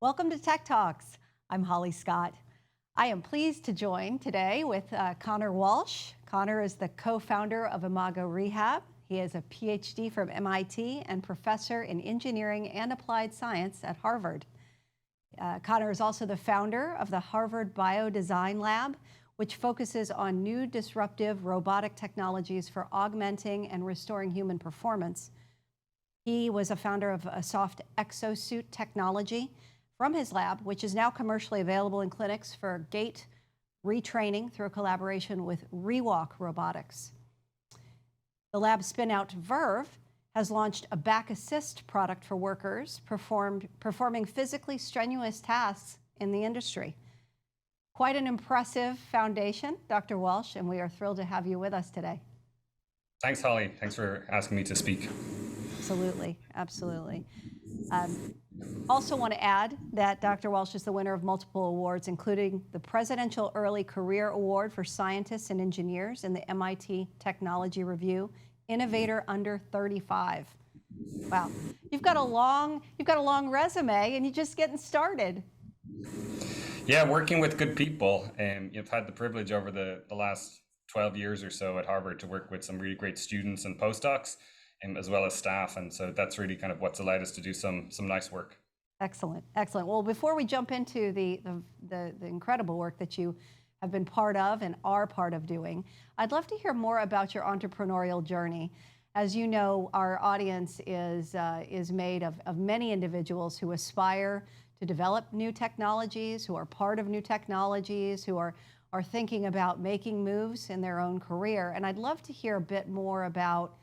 Welcome to Tech Talks. I'm Holly Scott. I am pleased to join today with Conor Walsh. Conor is the co-founder of Imago Rehab. He is a PhD from MIT and professor in engineering and applied science at Harvard. Conor is also the founder of the Harvard Biodesign Lab, which focuses on new disruptive robotic technologies for augmenting and restoring human performance. He was a founder of a soft exosuit technology from his lab, which is now commercially available in clinics for gait retraining through a collaboration with Rewalk Robotics. The lab spin-out Verve has launched a back assist product for workers performing physically strenuous tasks in the industry. Quite an impressive foundation, Dr. Walsh, and we are thrilled to have you with us today. Thanks, Holly. Thanks for asking me to speak. Absolutely, absolutely. Also want to add that Dr. Walsh is the winner of multiple awards, including the Presidential Early Career Award for Scientists and Engineers in the MIT Technology Review, Innovator Under 35. Wow, you've got a long resume, and you're just getting started. Yeah, working with good people. You've had the privilege over the last 12 years or so at Harvard to work with some really great students and postdocs, as well as staff. And so that's really kind of what's allowed us to do some nice work. Excellent, excellent. Well, before we jump into the incredible work that you have been part of and are part of doing, I'd love to hear more about your entrepreneurial journey. As you know, our audience is made of many individuals who aspire to develop new technologies, who are part of new technologies, who are thinking about making moves in their own career. And I'd love to hear a bit more about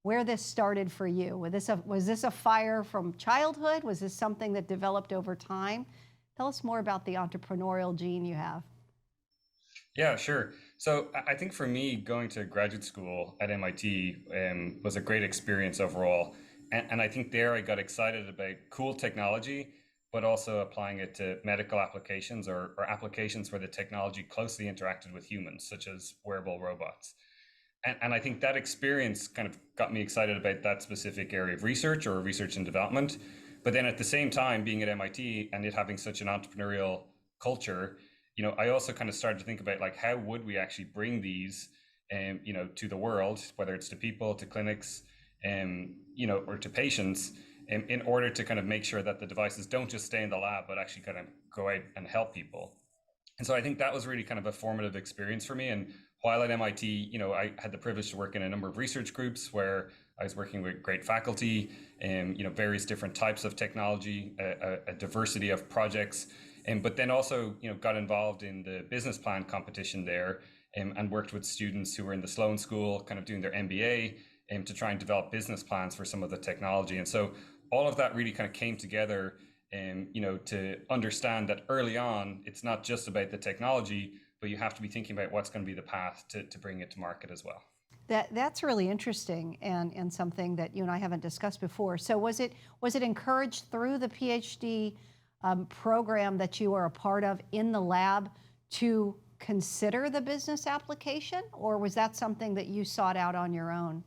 where this started for you. Was this a fire from childhood? Was this something that developed over time? Tell us more about the entrepreneurial gene you have. Yeah, sure. So I think for me, going to graduate school at MIT was a great experience overall. And I think there I got excited about cool technology, but also applying it to medical applications or applications where the technology closely interacted with humans, such as wearable robots. And I think that experience kind of got me excited about that specific area of research or research and development. But then at the same time, being at MIT and it having such an entrepreneurial culture, I also kind of started to think about like, how would we actually bring these, to the world, whether it's to people, to clinics, or to patients, in order to kind of make sure that the devices don't just stay in the lab, but actually kind of go out and help people. And so I think that was really kind of a formative experience for me. And while at MIT, I had the privilege to work in a number of research groups where I was working with great faculty, various different types of technology, a diversity of projects, but then also, got involved in the business plan competition there, and worked with students who were in the Sloan School, kind of doing their MBA, to try and develop business plans for some of the technology. And so all of that really kind of came together, to understand that early on, it's not just about the technology, but you have to be thinking about what's going to be the path to bring it to market as well. That's really interesting and something that you and I haven't discussed before. So was it encouraged through the PhD program that you were a part of in the lab to consider the business application, or was that something that you sought out on your own?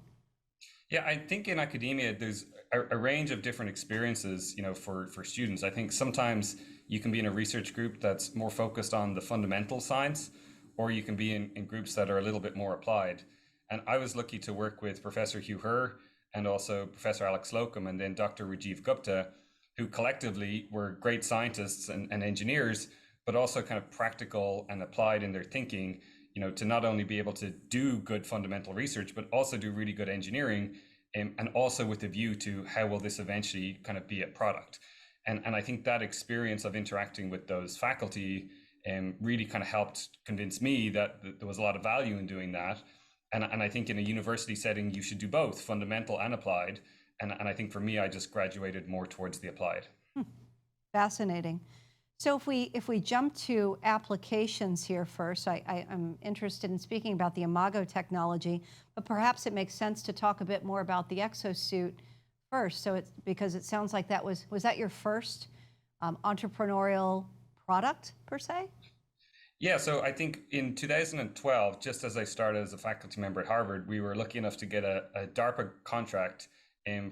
Yeah, I think in academia, there's a range of different experiences, for students. I think sometimes you can be in a research group that's more focused on the fundamental science, or you can be in groups that are a little bit more applied. And I was lucky to work with Professor Hugh Herr and also Professor Alex Slocum and then Dr. Rajiv Gupta, who collectively were great scientists and engineers, but also kind of practical and applied in their thinking, to not only be able to do good fundamental research, but also do really good engineering, and also with a view to how will this eventually kind of be a product. And I think that experience of interacting with those faculty really kind of helped convince me that there was a lot of value in doing that. And I think in a university setting, you should do both fundamental and applied. And I think for me, I just graduated more towards the applied. Fascinating. So if we jump to applications here first, I'm interested in speaking about the Imago technology, but perhaps it makes sense to talk a bit more about the exosuit first. So because it sounds like was that your first entrepreneurial product per se? Yeah, so I think in 2012, just as I started as a faculty member at Harvard, we were lucky enough to get a DARPA contract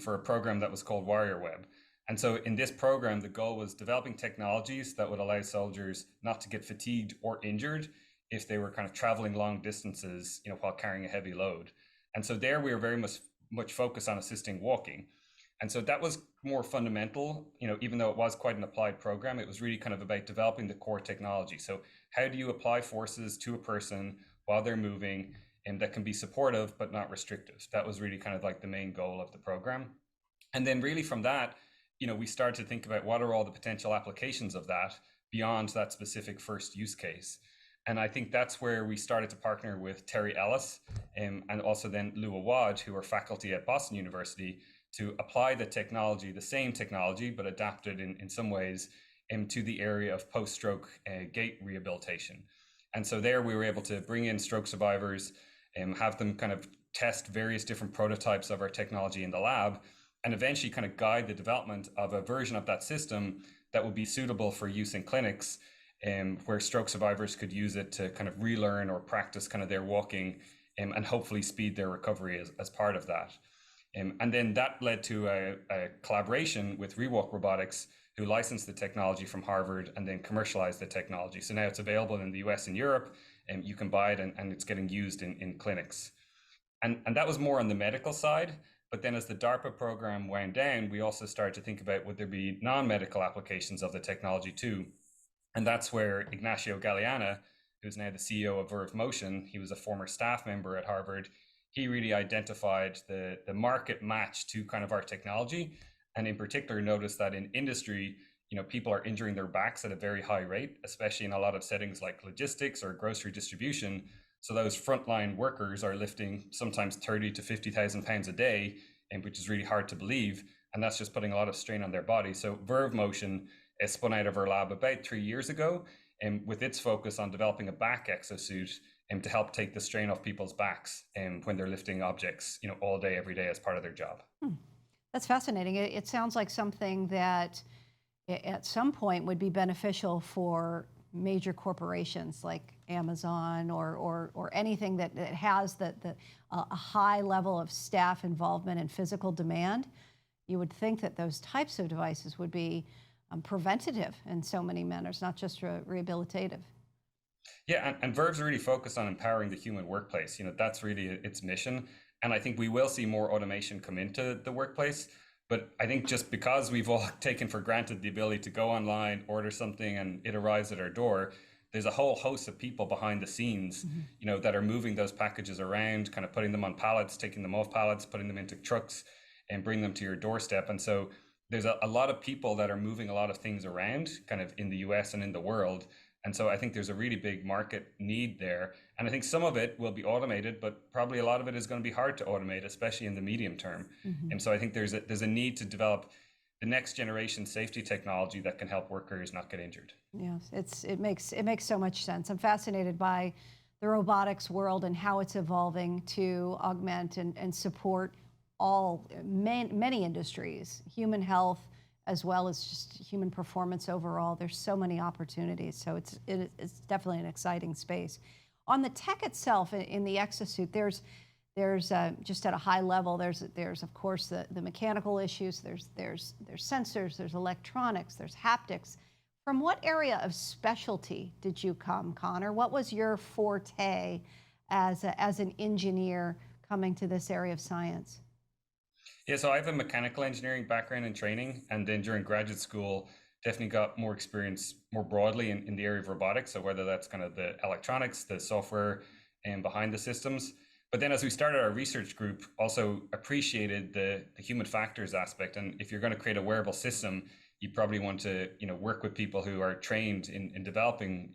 for a program that was called Warrior Web. And so in this program, the goal was developing technologies that would allow soldiers not to get fatigued or injured if they were kind of traveling long distances, while carrying a heavy load. And so there we were very much focused on assisting walking. And so that was more fundamental, even though it was quite an applied program, it was really kind of about developing the core technology. So how do you apply forces to a person while they're moving and that can be supportive but not restrictive? That was really kind of like the main goal of the program. And then really from that, we started to think about what are all the potential applications of that beyond that specific first use case. And I think that's where we started to partner with Terry Ellis and also then Lou Awad, who are faculty at Boston University, to apply the technology, the same technology, but adapted in some ways to the area of post-stroke gait rehabilitation. And so there we were able to bring in stroke survivors and have them kind of test various different prototypes of our technology in the lab, and eventually kind of guide the development of a version of that system that would be suitable for use in clinics, where stroke survivors could use it to kind of relearn or practice kind of their walking, and hopefully speed their recovery as part of that. And then that led to a collaboration with Rewalk Robotics, who licensed the technology from Harvard and then commercialized the technology. So now it's available in the US and Europe, and you can buy it, and it's getting used in clinics. And that was more on the medical side. But then as the DARPA program wound down, we also started to think about would there be non-medical applications of the technology too. And that's where Ignacio Galeana, who's now the CEO of Verve Motion, he was a former staff member at Harvard, he really identified the market match to kind of our technology. And in particular, noticed that in industry, people are injuring their backs at a very high rate, especially in a lot of settings like logistics or grocery distribution. So those frontline workers are lifting sometimes 30 to 50,000 pounds a day, which is really hard to believe. And that's just putting a lot of strain on their body. So Verve Motion is spun out of our lab about 3 years ago, and with its focus on developing a back exosuit to help take the strain off people's backs when they're lifting objects, all day, every day as part of their job. That's fascinating. It sounds like something that at some point would be beneficial for major corporations like Amazon or anything that has a high level of staff involvement and physical demand. You would think that those types of devices would be preventative in so many manners, not just rehabilitative. Yeah, and Verve's really focused on empowering the human workplace. That's really its mission. And I think we will see more automation come into the workplace. But I think just because we've all taken for granted the ability to go online, order something, and it arrives at our door, there's a whole host of people behind the scenes, that are moving those packages around, kind of putting them on pallets, taking them off pallets, putting them into trucks, and bring them to your doorstep. And so there's a lot of people that are moving a lot of things around, kind of in the US and in the world. And so I think there's a really big market need there. And I think some of it will be automated, but probably a lot of it is going to be hard to automate, especially in the medium term. And so I think there's a need to develop the next generation safety technology that can help workers not get injured. Yes, it makes so much sense. I'm fascinated by the robotics world and how it's evolving to augment and support many industries, human health, as well as just human performance overall. There's so many opportunities. So it's definitely an exciting space. On the tech itself, in the exosuit, there's just at a high level, there's of course the mechanical issues, there's sensors, there's electronics, there's haptics. From what area of specialty did you come, Conor? What was your forte as an engineer coming to this area of science? Yeah, so I have a mechanical engineering background and training, and then during graduate school, definitely got more experience more broadly in the area of robotics. So whether that's kind of the electronics, the software, and behind the systems. But then as we started our research group, also appreciated the human factors aspect. And if you're going to create a wearable system, you probably want to work with people who are trained in developing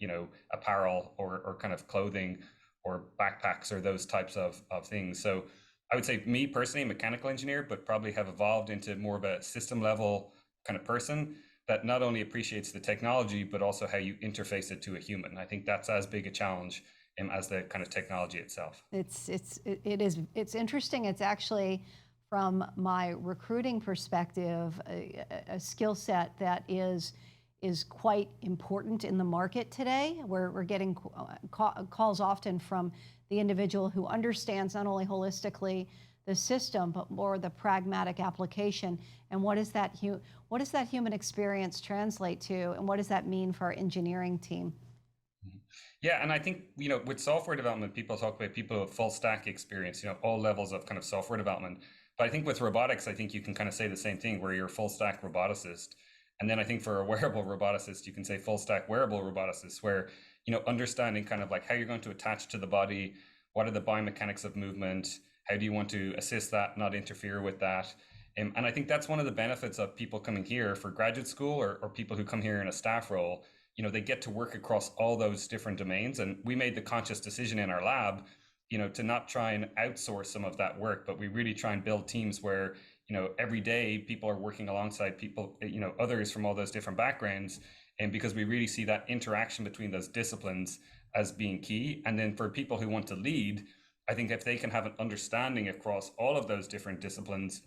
apparel or kind of clothing or backpacks or those types of things. So I would say me personally, a mechanical engineer, but probably have evolved into more of a system level kind of person that not only appreciates the technology, but also how you interface it to a human. I think that's as big a challenge as the kind of technology itself. It's interesting. It's actually, from my recruiting perspective, a skill set that is quite important in the market today. We're getting calls often from the individual who understands not only holistically the system, but more the pragmatic application. And what does that human experience translate to, and what does that mean for our engineering team? Yeah, and I think, with software development, people talk about people with full stack experience, all levels of kind of software development. But I think with robotics, I think you can kind of say the same thing where you're a full stack roboticist. And then I think for a wearable roboticist, you can say full stack wearable roboticist, where, understanding kind of like how you're going to attach to the body, what are the biomechanics of movement, how do you want to assist that, not interfere with that. And I think that's one of the benefits of people coming here for graduate school, or people who come here in a staff role. They get to work across all those different domains. And we made the conscious decision in our lab, to not try and outsource some of that work, but we really try and build teams where, every day people are working alongside people, others from all those different backgrounds. And because we really see that interaction between those disciplines as being key. And then for people who want to lead, I think if they can have an understanding across all of those different disciplines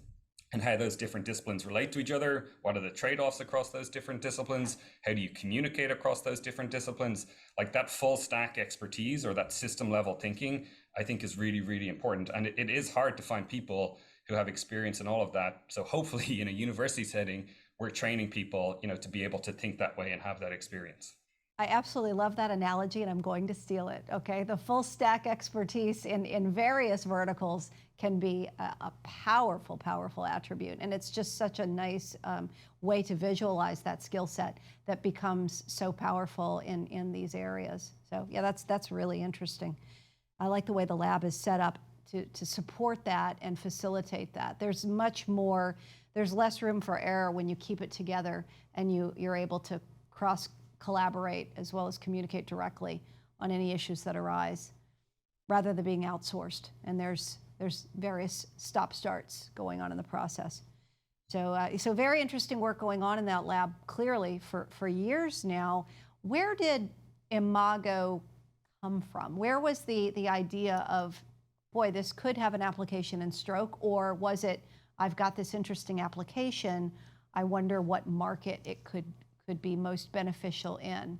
and how those different disciplines relate to each other, what are the trade-offs across those different disciplines, how do you communicate across those different disciplines, like that full stack expertise or that system level thinking, I think is really, really important. And it is hard to find people who have experience in all of that. So hopefully in a university setting, we're training people, to be able to think that way and have that experience. I absolutely love that analogy, and I'm going to steal it, okay? The full stack expertise in various verticals can be a powerful, powerful attribute. And it's just such a nice way to visualize that skill set that becomes so powerful in these areas. So yeah, that's really interesting. I like the way the lab is set up to support that and facilitate that. There's less room for error when you keep it together and you're able to collaborate as well as communicate directly on any issues that arise, rather than being outsourced. And there's various stop-starts going on in the process. So very interesting work going on in that lab, clearly for years now. Where did Imago come from? Where was the idea of, boy, this could have an application in stroke? Or was it, I've got this interesting application, I wonder what market it could be most beneficial in?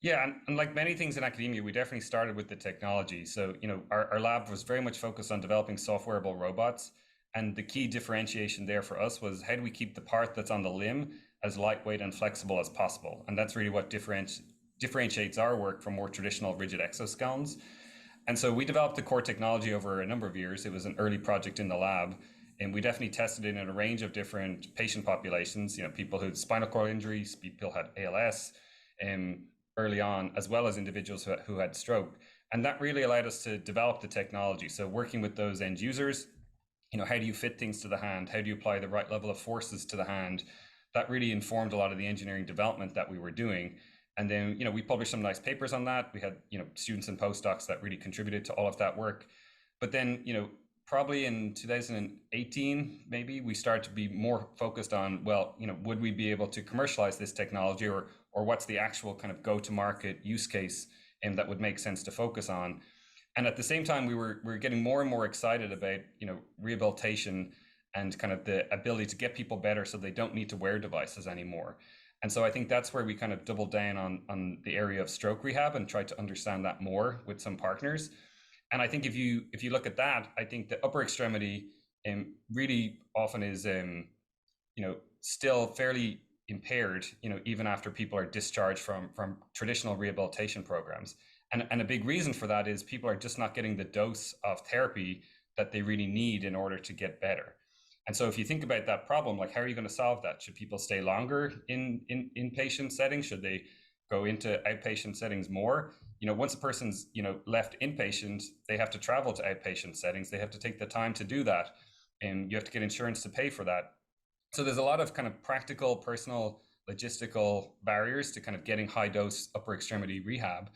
Yeah, and like many things in academia, we definitely started with the technology. So, our lab was very much focused on developing softwareable robots. And the key differentiation there for us was, how do we keep the part that's on the limb as lightweight and flexible as possible? And that's really what differentiates our work from more traditional rigid exoskeletons. And so we developed the core technology over a number of years. It was an early project in the lab. And we definitely tested it in a range of different patient populations, people who had spinal cord injuries, people who had ALS early on, as well as individuals who had stroke. And that really allowed us to develop the technology. So working with those end users, how do you fit things to the hand? How do you apply the right level of forces to the hand? That really informed a lot of the engineering development that we were doing. And then, we published some nice papers on that. We had, students and postdocs that really contributed to all of that work. But then, probably in 2018, maybe we started to be more focused on, well, would we be able to commercialize this technology, or what's the actual kind of go-to-market use case that would make sense to focus on? And at the same time, we were getting more and more excited about, rehabilitation and kind of the ability to get people better so they don't need to wear devices anymore. And so I think that's where we kind of doubled down on the area of stroke rehab and tried to understand that more with some partners. And I think if you look at that, I think the upper extremity really often is still fairly impaired, even after people are discharged from traditional rehabilitation programs. And a big reason for that is people are just not getting the dose of therapy that they really need in order to get better. And so if you think about that problem, like, how are you going to solve that? Should people stay longer in inpatient settings? Should they go into outpatient settings more? Once a person's, left inpatient, they have to travel to outpatient settings. They have to take the time to do that. And you have to get insurance to pay for that. So there's a lot of kind of practical, personal, logistical barriers to kind of getting high dose upper extremity rehab.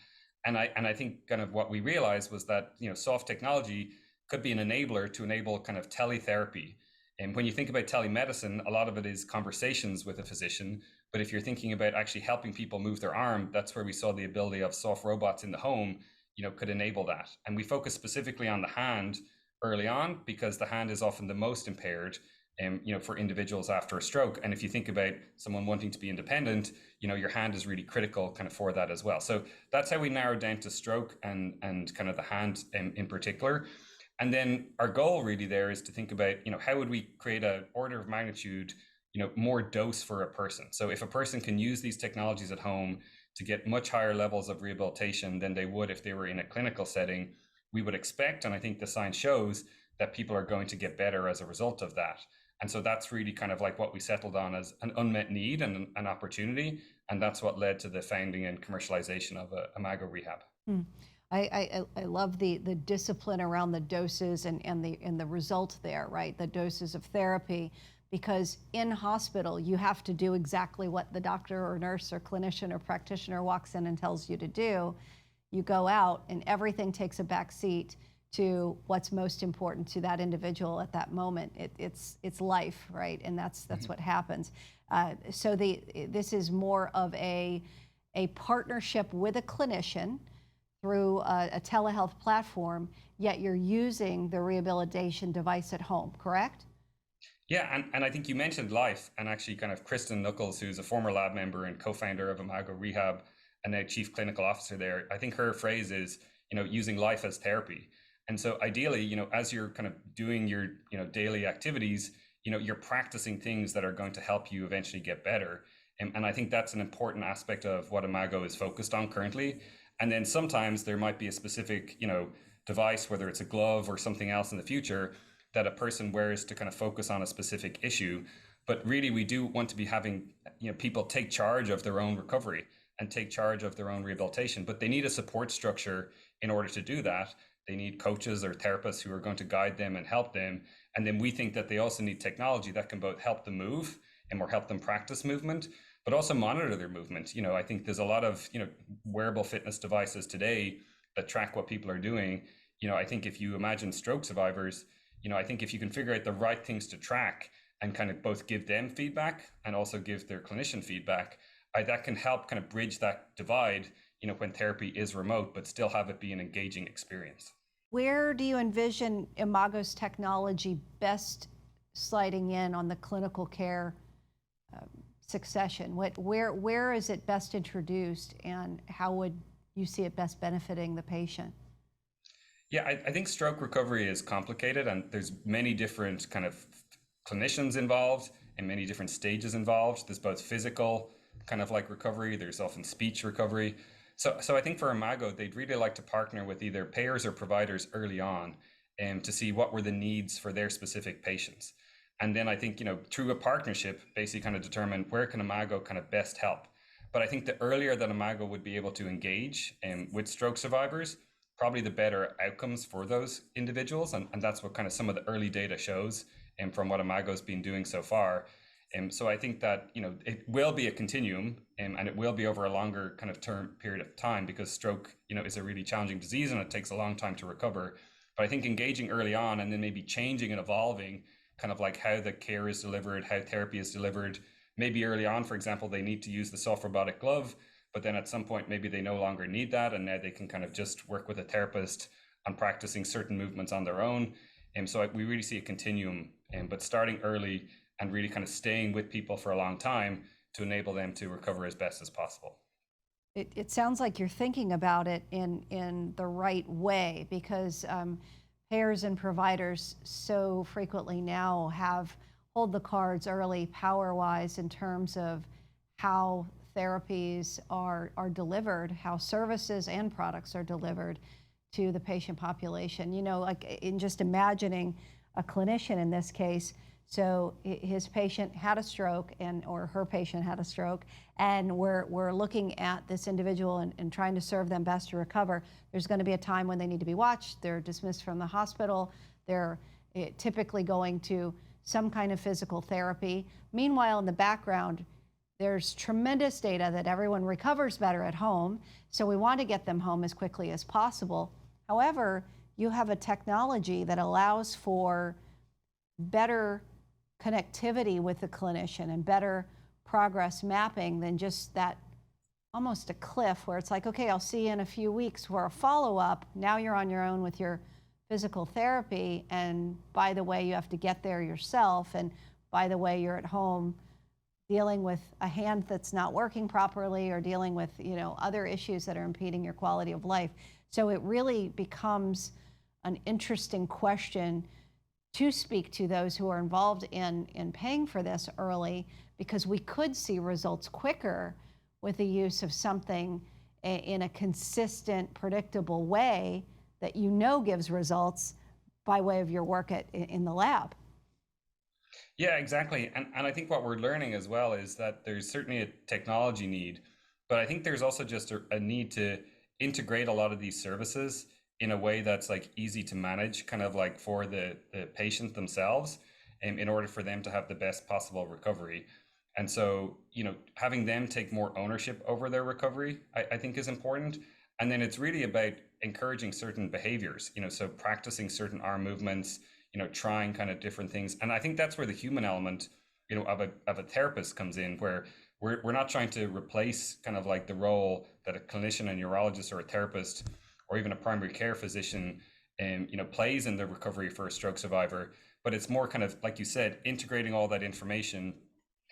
And I think kind of what we realized was that, soft technology could be an enabler to enable kind of teletherapy. And when you think about telemedicine, a lot of it is conversations with a physician. But if you're thinking about actually helping people move their arm, that's where we saw the ability of soft robots in the home, could enable that. And we focus specifically on the hand early on, because the hand is often the most impaired, for individuals after a stroke. And if you think about someone wanting to be independent, your hand is really critical kind of for that as well. So that's how we narrowed down to stroke and kind of the hand in particular. And then our goal really there is to think about, how would we create an order of magnitude, more dose for a person. So if a person can use these technologies at home to get much higher levels of rehabilitation than they would if they were in a clinical setting, we would expect, and I think the science shows, that people are going to get better as a result of that. And so that's really kind of like what we settled on as an unmet need and an opportunity. And that's what led to the founding and commercialization of Imago Rehab. Hmm. I love the discipline around the doses and the result there, right? The doses of therapy, because in hospital you have to do exactly what the doctor or nurse or clinician or practitioner walks in and tells you to do. You go out and everything takes a back seat to what's most important to that individual at that moment. It's life, right? And that's what happens. So this is more of a partnership with a clinician through a telehealth platform, yet you're using the rehabilitation device at home, correct? Yeah, and I think you mentioned life, and actually kind of Kristen Nuckols, who's a former lab member and co-founder of Imago Rehab and now chief clinical officer there. I think her phrase is, using life as therapy. And so ideally, as you're kind of doing your, daily activities, you're practicing things that are going to help you eventually get better. And I think that's an important aspect of what Imago is focused on currently. And then sometimes there might be a specific, device, whether it's a glove or something else in the future, that a person wears to kind of focus on a specific issue. But really, we do want to be having, people take charge of their own recovery and take charge of their own rehabilitation. But they need a support structure in order to do that. They need coaches or therapists who are going to guide them and help them. And then we think that they also need technology that can both help them move and more help them practice movement, but also monitor their movement. I think there's a lot of, wearable fitness devices today that track what people are doing. I think if you imagine stroke survivors, I think if you can figure out the right things to track and kind of both give them feedback and also give their clinician feedback, that can help kind of bridge that divide, when therapy is remote, but still have it be an engaging experience. Where do you envision Imago's technology best sliding in on the clinical care succession? Where is it best introduced, and how would you see it best benefiting the patient? Yeah, I think stroke recovery is complicated, and there's many different kind of clinicians involved and many different stages involved. There's both physical kind of like recovery, there's often speech recovery. So I think for Imago, they'd really like to partner with either payers or providers early on, to see what were the needs for their specific patients. And then I think, through a partnership, basically kind of determine where can Imago kind of best help. But I think the earlier that Imago would be able to engage with stroke survivors, probably the better outcomes for those individuals. And that's what kind of some of the early data shows, from what Imago's been doing so far. So I think that, it will be a continuum, and it will be over a longer kind of term period of time, because stroke, is a really challenging disease and it takes a long time to recover. But I think engaging early on and then maybe changing and evolving kind of like how the care is delivered, how therapy is delivered. Maybe early on, for example, they need to use the soft robotic glove, but then at some point, maybe they no longer need that. And now they can kind of just work with a therapist on practicing certain movements on their own. And so we really see a continuum, but starting early and really kind of staying with people for a long time to enable them to recover as best as possible. It sounds like you're thinking about it in the right way, because payers and providers so frequently now hold the cards early power-wise in terms of how therapies are delivered, how services and products are delivered to the patient population. Like in just imagining a clinician in this case, so his patient had a stroke, or her patient had a stroke, and we're looking at this individual and trying to serve them best to recover. There's going to be a time when they need to be watched. They're dismissed from the hospital. They're typically going to some kind of physical therapy. Meanwhile, in the background, there's tremendous data that everyone recovers better at home, so we want to get them home as quickly as possible. However, you have a technology that allows for better connectivity with the clinician and better progress mapping than just that almost a cliff where it's like, okay, I'll see you in a few weeks for a follow-up. Now you're on your own with your physical therapy, and by the way, you have to get there yourself, and by the way, you're at home dealing with a hand that's not working properly, or dealing with other issues that are impeding your quality of life. So it really becomes an interesting question to speak to those who are involved in paying for this early, because we could see results quicker with the use of something in a consistent, predictable way that you know gives results by way of your work in the lab. Yeah, exactly. And I think what we're learning as well is that there's certainly a technology need, but I think there's also just a need to integrate a lot of these services in a way that's like easy to manage, kind of like for the patient themselves, in order for them to have the best possible recovery. And so, having them take more ownership over their recovery, I think is important. And then it's really about encouraging certain behaviors, so practicing certain arm movements, trying kind of different things. And I think that's where the human element, of a therapist comes in, where we're not trying to replace kind of like the role that a clinician, a neurologist, or a therapist, or even a primary care physician, plays in the recovery for a stroke survivor. But it's more kind of, like you said, integrating all that information,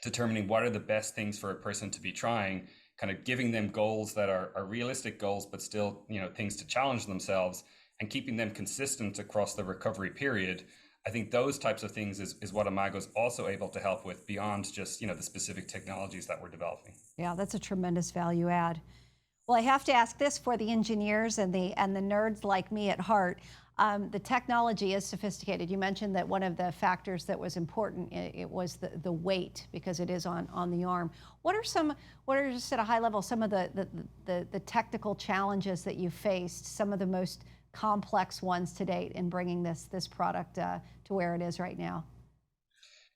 determining what are the best things for a person to be trying, kind of giving them goals that are realistic goals, but still, things to challenge themselves, and keeping them consistent across the recovery period. I think those types of things is what Imago is also able to help with, beyond just, the specific technologies that we're developing. Yeah, that's a tremendous value add. Well, I have to ask this for the engineers and the nerds like me at heart. The technology is sophisticated. You mentioned that one of the factors that was important, it was the weight, because it is on the arm. What are just at a high level some of the technical challenges that you faced, some of the most complex ones to date in bringing this product to where it is right now?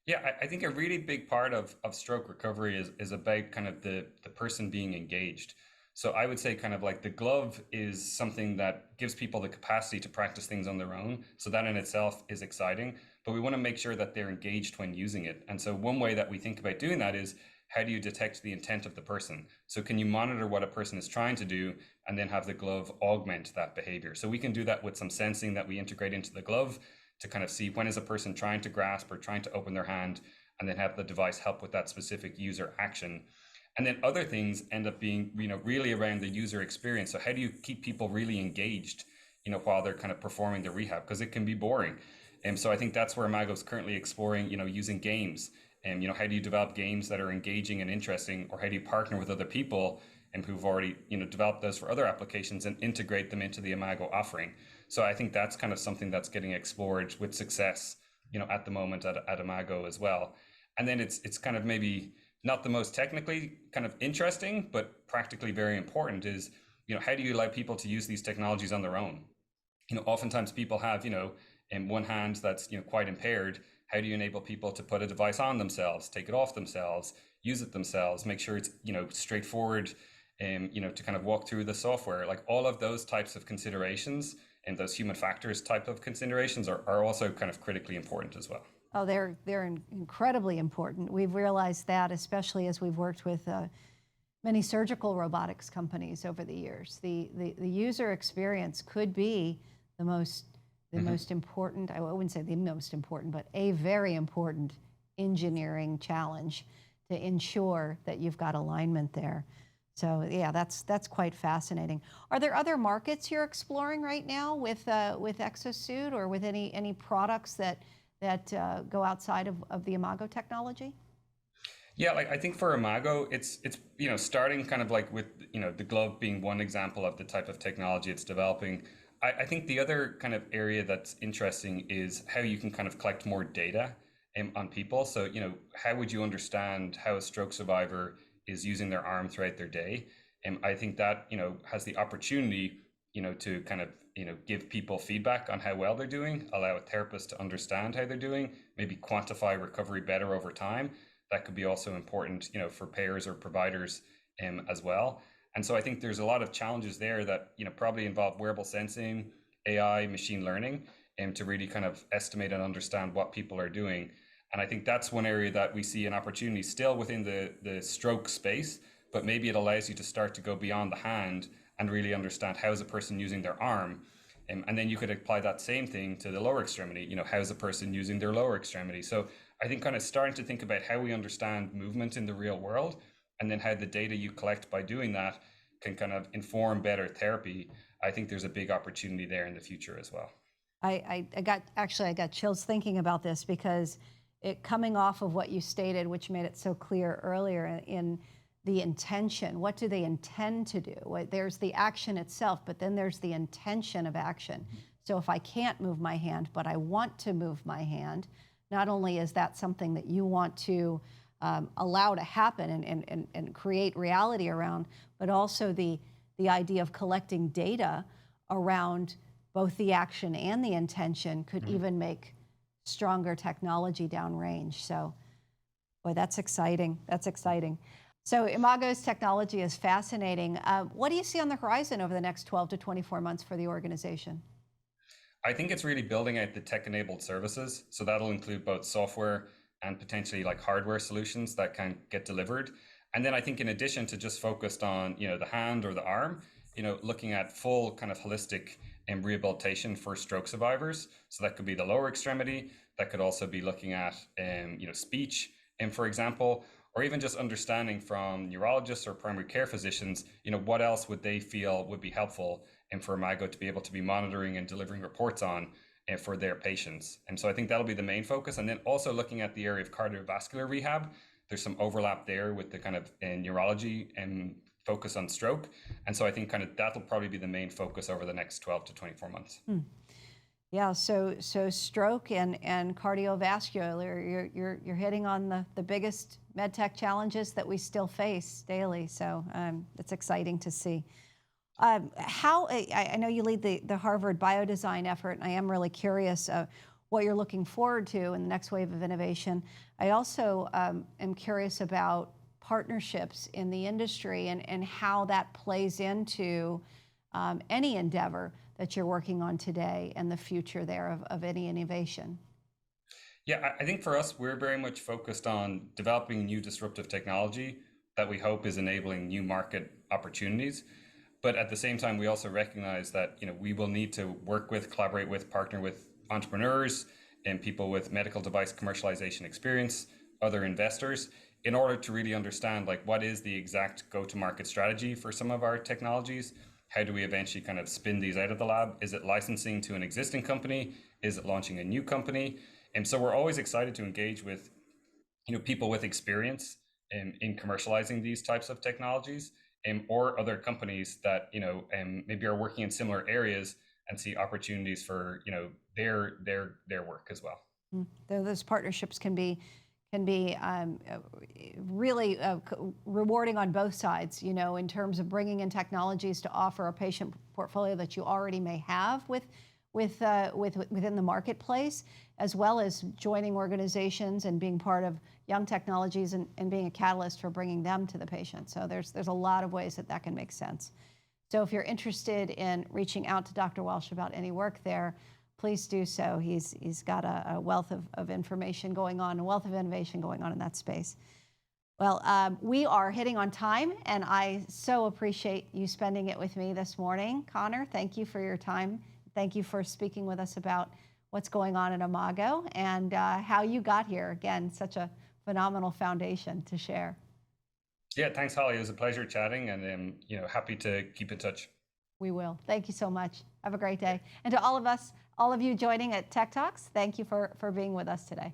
Yeah, I think a really big part of stroke recovery is about kind of the person being engaged. So I would say kind of like the glove is something that gives people the capacity to practice things on their own. So that in itself is exciting, but we want to make sure that they're engaged when using it. And so one way that we think about doing that is, how do you detect the intent of the person? So can you monitor what a person is trying to do, and then have the glove augment that behavior? So we can do that with some sensing that we integrate into the glove to kind of see when is a person trying to grasp or trying to open their hand, and then have the device help with that specific user action. And then other things end up being, really around the user experience. So how do you keep people really engaged, while they're kind of performing the rehab? Because it can be boring. And so I think that's where Imago is currently exploring, using games. And, how do you develop games that are engaging and interesting? Or how do you partner with other people and who've already, developed those for other applications, and integrate them into the Imago offering? So I think that's kind of something that's getting explored with success, at the moment at Imago as well. And then it's kind of maybe not the most technically kind of interesting, but practically very important is, how do you allow people to use these technologies on their own? Oftentimes people have, in one hand that's, quite impaired. How do you enable people to put a device on themselves, take it off themselves, use it themselves, make sure it's, straightforward, to kind of walk through the software? Like all of those types of considerations, and those human factors type of considerations are also kind of critically important as well. Oh, they're incredibly important. We've realized that, especially as we've worked with many surgical robotics companies over the years. The user experience could be the most important, I wouldn't say the most important, but a very important engineering challenge to ensure that you've got alignment there. So yeah, that's quite fascinating. Are there other markets you're exploring right now with Exosuit, or with any products that go outside of the Imago technology? Yeah, like I think for Imago, it's starting kind of like with the glove being one example of the type of technology it's developing. I think the other kind of area that's interesting is how you can kind of collect more data on people. So how would you understand how a stroke survivor is using their arm throughout their day? And I think that has the opportunity to kind of give people feedback on how well they're doing, allow a therapist to understand how they're doing, maybe quantify recovery better over time. That could be also important, for payers or providers as well. And so I think there's a lot of challenges there that probably involve wearable sensing, AI, machine learning, and to really kind of estimate and understand what people are doing. And I think that's one area that we see an opportunity still within the stroke space, but maybe it allows you to start to go beyond the hand and really understand how is a person using their arm. And then you could apply that same thing to the lower extremity. How is a person using their lower extremity? So I think kind of starting to think about how we understand movement in the real world, and then how the data you collect by doing that can kind of inform better therapy. I think there's a big opportunity there in the future as well. I got chills thinking about this because it coming off of what you stated, which made it so clear earlier in the intention. What do they intend to do? There's the action itself, but then there's the intention of action. So if I can't move my hand, but I want to move my hand, not only is that something that you want to allow to happen and create reality around, but also the idea of collecting data around both the action and the intention could even make stronger technology downrange. So, boy, that's exciting. That's exciting. So Imago's technology is fascinating. What do you see on the horizon over the next 12 to 24 months for the organization? I think it's really building out the tech-enabled services. So that'll include both software and potentially like hardware solutions that can get delivered. And then I think in addition to just focused on, the hand or the arm, looking at full kind of holistic rehabilitation for stroke survivors. So that could be the lower extremity. That could also be looking at, speech, for example, or even just understanding from neurologists or primary care physicians, what else would they feel would be helpful and for Imago to be able to be monitoring and delivering reports on for their patients. And so I think that'll be the main focus. And then also looking at the area of cardiovascular rehab, there's some overlap there with the kind of neurology and focus on stroke. And so I think kind of that'll probably be the main focus over the next 12 to 24 months. Yeah, so stroke and cardiovascular, you're hitting on the biggest med tech challenges that we still face daily. So it's exciting to see. I know you lead the Harvard biodesign effort, and I am really curious what you're looking forward to in the next wave of innovation. I also am curious about partnerships in the industry and how that plays into any endeavor that you're working on today and the future there of any innovation. Yeah, I think for us, we're very much focused on developing new disruptive technology that we hope is enabling new market opportunities. But at the same time, we also recognize that we will need to work with, collaborate with, partner with entrepreneurs and people with medical device commercialization experience, other investors, in order to really understand what is the exact go-to-market strategy for some of our technologies. How do we eventually kind of spin these out of the lab? Is it licensing to an existing company? Is it launching a new company? And so we're always excited to engage with people with experience in commercializing these types of technologies, or other companies that maybe are working in similar areas and see opportunities for their work as well. Those partnerships can be really rewarding on both sides, in terms of bringing in technologies to offer a patient portfolio that you already may have within the marketplace, as well as joining organizations and being part of young technologies and being a catalyst for bringing them to the patient. So there's a lot of ways that can make sense. So if you're interested in reaching out to Dr. Walsh about any work there, please do so. He's got a wealth of information going on, a wealth of innovation going on in that space. Well, we are hitting on time, and I so appreciate you spending it with me this morning. Conor, thank you for your time. Thank you for speaking with us about what's going on at Imago and how you got here. Again, such a phenomenal foundation to share. Yeah, thanks, Holly. It was a pleasure chatting, and happy to keep in touch. We will. Thank you so much. Have a great day. And to all of you joining at Tech Talks, thank you for being with us today.